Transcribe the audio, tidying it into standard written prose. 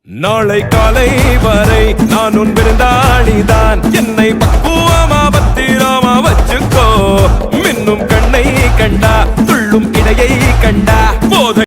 நாளை காலை வரை நான் உன் விருந்தாளிதான். என்னை பக்குவமா பத்திரமா வச்சுக்கோ. மின்னும் கண்ணை கண்டா துள்ளும் இடையை கண்டா போதை